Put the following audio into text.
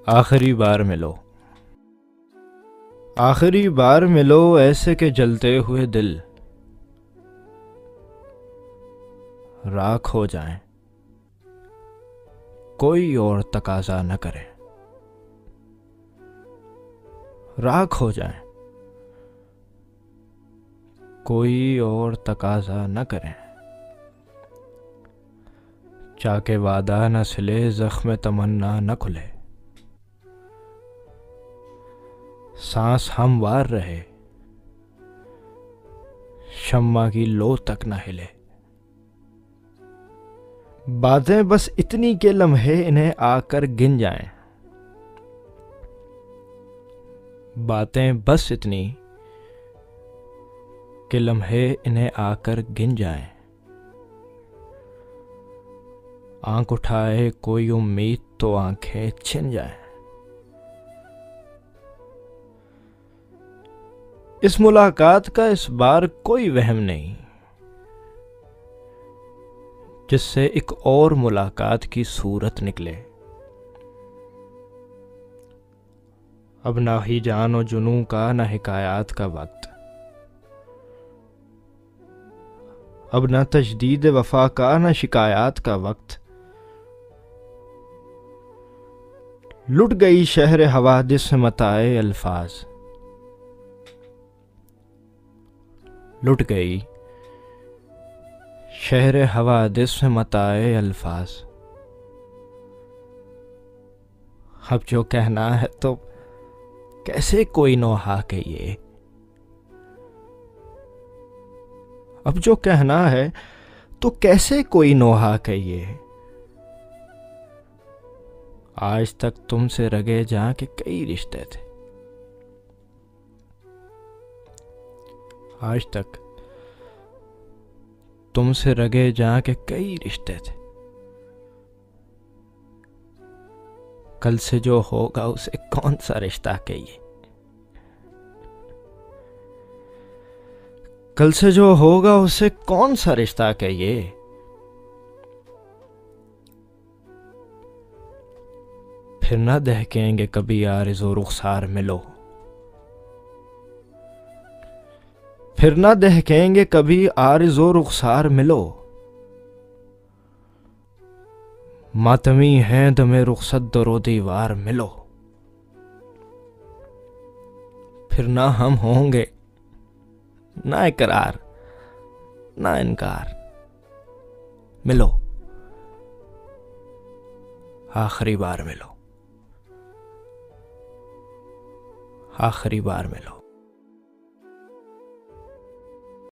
आखिरी बार मिलो। आखिरी बार मिलो ऐसे के जलते हुए दिल राख हो जाएं, कोई और तकाजा न करे। राख हो जाएं, कोई और तकाजा न करे। चाके वादा न सिले, जख्म तमन्ना न खुले। सांस हमवार रहे, शम्मा की लो तक न हिले। बातें बस इतनी के लम्हे इन्हें आकर गिन जाएं। बातें बस इतनी के लम्हे इन्हें आकर गिन जाएं। आंख उठाए कोई उम्मीद तो आंखें छिन जाएं। इस मुलाकात का इस बार कोई वहम नहीं, जिससे एक और मुलाकात की सूरत निकले। अब ना ही जान और जुनूं का, ना हिकायात का वक्त। अब ना तजदीद वफा का, ना शिकायत का वक्त। लुट गई शहर हवादिस मताए अल्फाज। लुट गई शहर हवादिस मताए अल्फाज। अब जो कहना है तो कैसे कोई नोहा कहिए। अब जो कहना है तो कैसे कोई नोहा कहिए। आज तक तुमसे रगे जा के कई रिश्ते थे। आज तक तुमसे रगे जा के कई रिश्ते थे। कल से जो होगा उसे कौन सा रिश्ता कहिए। कल से जो होगा उसे कौन सा रिश्ता कहिए। फिर ना दहकेंगे कभी आरज़ो रुखसार मिलो। फिर ना दहकेंगे कभी आरज़ो रुखसार मिलो। मातमी हैं दमे रुखसत दरो दीवार मिलो। फिर ना हम होंगे ना इकरार ना इनकार। मिलो, आखिरी बार मिलो। आखिरी बार मिलो।